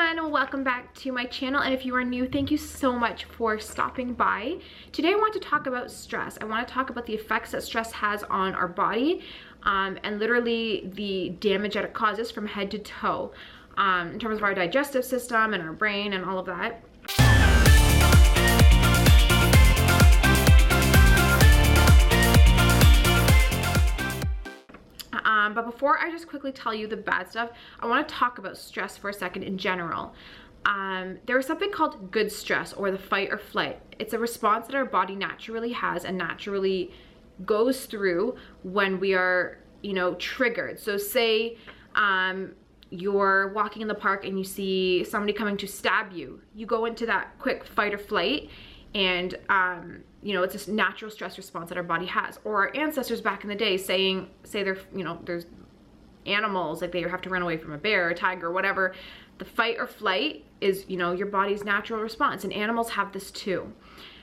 everyone, welcome back to my channel, and if you are new, thank you so much for stopping by. Today I want to talk about stress. I want to talk about the effects that stress has on our body and literally the damage that it causes from head to toe in terms of our digestive system and our brain and all of that. But before I just quickly tell you the bad stuff, I want to talk about stress for a second in general. There is something called good stress, or the fight or flight. It's a response that our body naturally has and naturally goes through when we are, triggered. So say you're walking in the park and you see somebody coming to stab you. You go into that quick fight or flight, and it's this natural stress response that our body has. Or our ancestors back in the day say they're, there's animals, like they have to run away from a bear or a tiger or whatever. The fight or flight is, your body's natural response, and animals have this too.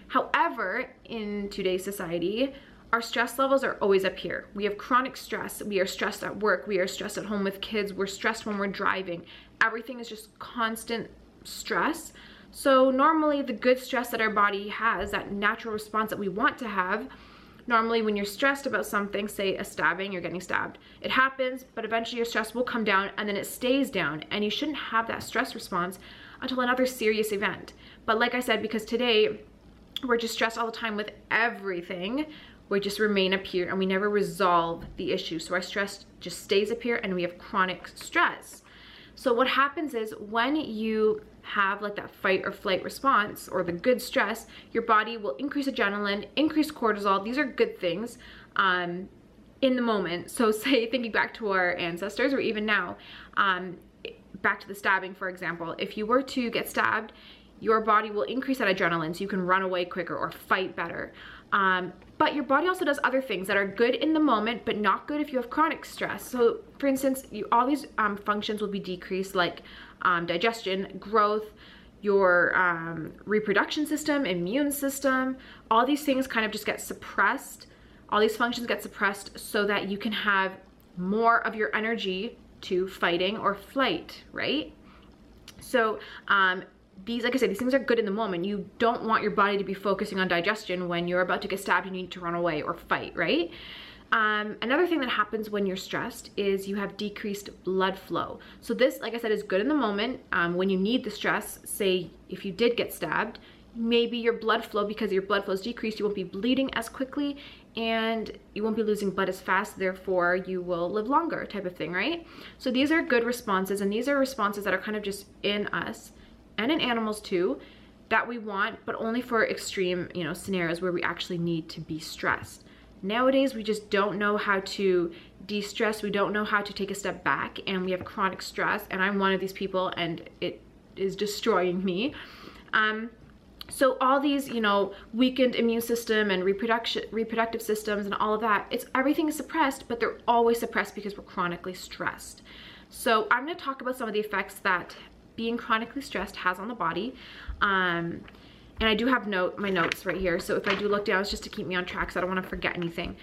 However, in today's society, our stress levels are always up here. We have chronic stress. We are stressed at work. We are stressed at home with kids. We're stressed when we're driving. Everything is just constant stress. So normally the good stress that our body has, that natural response that we want to have, normally when you're stressed about something, say a stabbing, you're getting stabbed, it happens, but eventually your stress will come down and then it stays down, and you shouldn't have that stress response until another serious event. But like I said, because today we're just stressed all the time with everything, we just remain up here and we never resolve the issue. So our stress just stays up here and we have chronic stress. So what happens is when you have like that fight or flight response, or the good stress, your body will increase adrenaline, increase cortisol. These are good things in the moment. So say, thinking back to our ancestors, or even now, back to the stabbing, for example, if you were to get stabbed, your body will increase that adrenaline so you can run away quicker or fight better. But your body also does other things that are good in the moment, but not good if you have chronic stress. So for instance, all these functions will be decreased, like digestion, growth, your reproduction system, immune system. All these things kind of just get suppressed. All these functions get suppressed so that you can have more of your energy to fighting or flight, right? So these, like I said, these things are good in the moment. You don't want your body to be focusing on digestion when you're about to get stabbed and you need to run away or fight, right? Another thing that happens when you're stressed is you have decreased blood flow. So this, like I said, is good in the moment. When you need the stress, say if you did get stabbed, maybe your blood flow, because your blood flow is decreased, you won't be bleeding as quickly and you won't be losing blood as fast, therefore you will live longer, type of thing, right? So these are good responses, and these are responses that are kind of just in us and in animals too, that we want, but only for extreme, scenarios where we actually need to be stressed. Nowadays, we just don't know how to de-stress. We don't know how to take a step back, and we have chronic stress, and I'm one of these people, and it is destroying me. So all these, weakened immune system and reproductive systems and all of that, everything is suppressed, but they're always suppressed because we're chronically stressed. So I'm going to talk about some of the effects that being chronically stressed has on the body. And I do have my notes right here, so if I do look down, it's just to keep me on track, so I don't want to forget anything.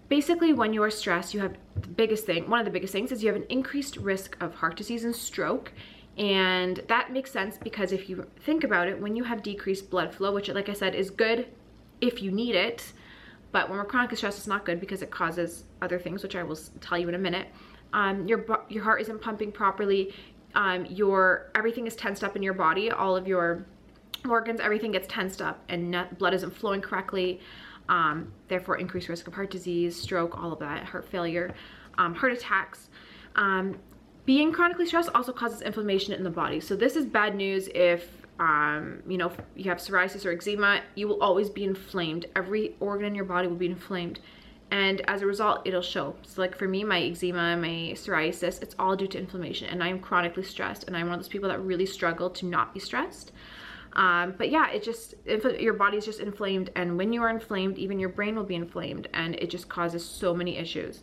Basically, when you are stressed, you have one of the biggest things is you have an increased risk of heart disease and stroke. And that makes sense because if you think about it, when you have decreased blood flow, which, like I said, is good if you need it, but when we're chronically stressed, it's not good because it causes other things, which I will tell you in a minute. Your heart isn't pumping properly. Everything is tensed up in your body. All of your organs, everything gets tensed up, and blood isn't flowing correctly. Therefore, increased risk of heart disease, stroke, all of that, heart failure, heart attacks. Being chronically stressed also causes inflammation in the body. So this is bad news if you have psoriasis or eczema. You will always be inflamed. Every organ in your body will be inflamed. And as a result, it'll show. So like for me, my eczema, my psoriasis, it's all due to inflammation, and I'm chronically stressed, and I'm one of those people that really struggle to not be stressed. But yeah, your body is just inflamed, and when you are inflamed, even your brain will be inflamed, and it just causes so many issues.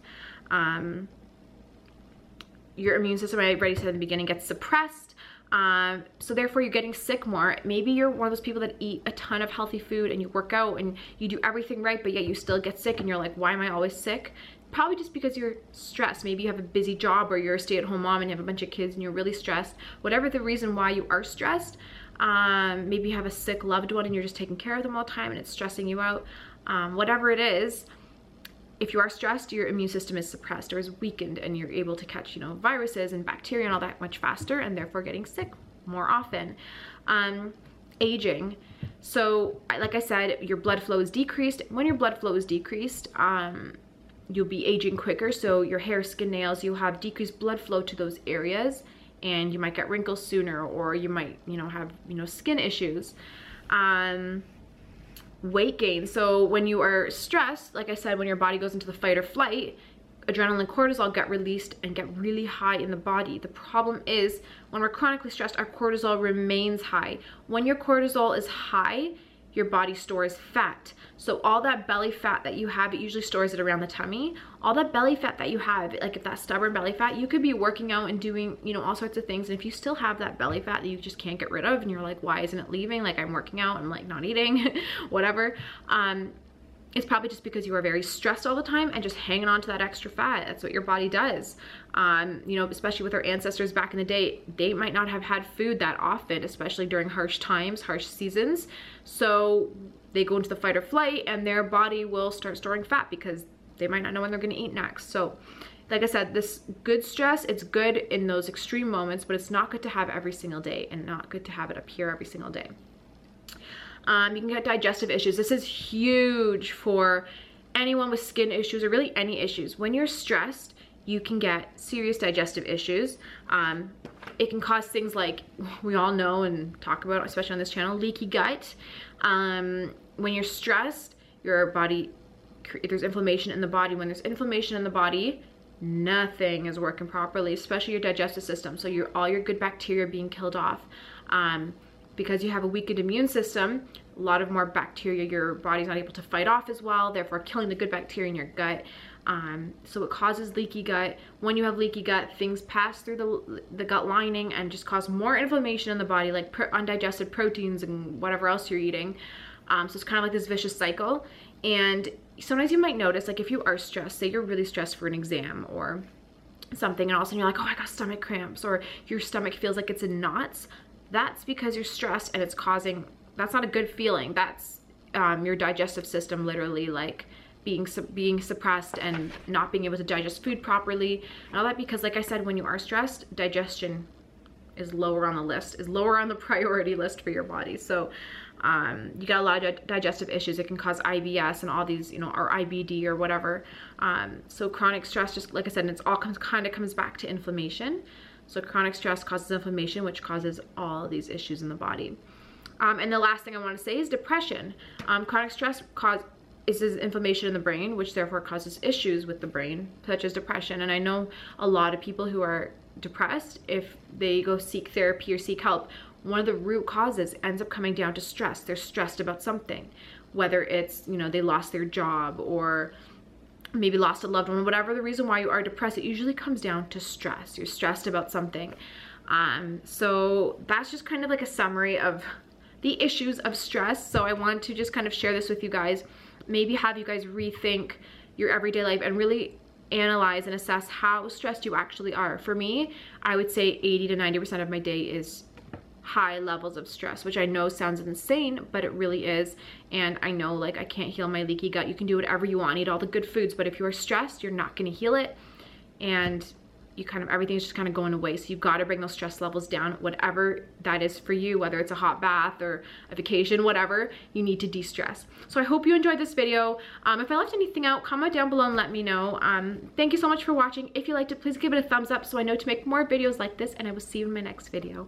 Your immune system, I already said in the beginning, gets suppressed. So therefore you're getting sick more. Maybe you're one of those people that eat a ton of healthy food and you work out and you do everything right, but yet you still get sick and you're like, why am I always sick? probably just because you're stressed. Maybe you have a busy job, or you're a stay-at-home mom and you have a bunch of kids and you're really stressed. Whatever the reason why you are stressed, maybe you have a sick loved one and you're just taking care of them all the time and it's stressing you out. Whatever it is, if you are stressed, your immune system is suppressed or is weakened, and you're able to catch, you know, viruses and bacteria and all that much faster, and therefore getting sick more often. Aging. So like I said, your blood flow is decreased. When your blood flow is decreased, you'll be aging quicker. So your hair, skin, nails, you'll have decreased blood flow to those areas, and you might get wrinkles sooner, or you might, you know, have, you know, skin issues. Weight gain. So when you are stressed, like I said, when your body goes into the fight or flight, adrenaline and cortisol get released and get really high in the body. The problem is, when we're chronically stressed, our cortisol remains high. When your cortisol is high, your body stores fat. So all that belly fat that you have, it usually stores it around the tummy. All that belly fat that you have, like if that stubborn belly fat, you could be working out and doing, you know, all sorts of things. And if you still have that belly fat that you just can't get rid of, and you're like, why isn't it leaving? Like, I'm working out, I'm like not eating, whatever. It's probably just because you are very stressed all the time and just hanging on to that extra fat. That's what your body does. You know, especially with our ancestors back in the day, they might not have had food that often, especially during harsh times, harsh seasons. So they go into the fight or flight, and their body will start storing fat because they might not know when they're going to eat next. So like I said, this good stress, it's good in those extreme moments, but it's not good to have every single day, and not good to have it appear every single day. You can get digestive issues. This is huge for anyone with skin issues, or really any issues. When you're stressed, you can get serious digestive issues. It can cause things like, we all know and talk about, especially on this channel, leaky gut. When you're stressed, your body, there's inflammation in the body. When there's inflammation in the body, nothing is working properly, especially your digestive system. So all your good bacteria are being killed off. Because you have a weakened immune system, a lot of more bacteria your body's not able to fight off as well, therefore killing the good bacteria in your gut. So it causes leaky gut. When you have leaky gut, things pass through the gut lining and just cause more inflammation in the body, like undigested proteins and whatever else you're eating. So it's kind of like this vicious cycle. And sometimes you might notice, like if you are stressed, say you're really stressed for an exam or something, and all of a sudden you're like, oh, I got stomach cramps, or your stomach feels like it's in knots. That's because you're stressed, and it's causing, that's not a good feeling. That's your digestive system literally like being suppressed and not being able to digest food properly. And all that because, like I said, when you are stressed, digestion is lower on the list, is lower on the priority list for your body. So you got a lot of digestive issues. It can cause IBS and all these, you know, or IBD or whatever. So chronic stress, just like I said, it's all kind of comes back to inflammation. So chronic stress causes inflammation, which causes all these issues in the body. And the last thing I want to say is depression. Chronic stress is inflammation in the brain, which therefore causes issues with the brain, such as depression. And I know a lot of people who are depressed, if they go seek therapy or seek help, one of the root causes ends up coming down to stress. They're stressed about something, whether it's, you know, they lost their job, or maybe lost a loved one, whatever the reason why you are depressed, it usually comes down to stress. You're stressed about something. So that's just kind of like a summary of the issues of stress. So I want to just kind of share this with you guys, maybe have you guys rethink your everyday life and really analyze and assess how stressed you actually are. For me, I would say 80 to 90% of my day is high levels of stress, which I know sounds insane, but it really is. And I know, like, I can't heal my leaky gut. You can do whatever you want, eat all the good foods, but if you are stressed, you're not going to heal it, and you kind of, everything's just kind of going away. So you've got to bring those stress levels down, whatever that is for you, whether it's a hot bath or a vacation, whatever, you need to de-stress. So I hope you enjoyed this video. If I left anything out, comment down below and let me know. Thank you so much for watching. If you liked it, please give it a thumbs up so I know to make more videos like this, and I will see you in my next video.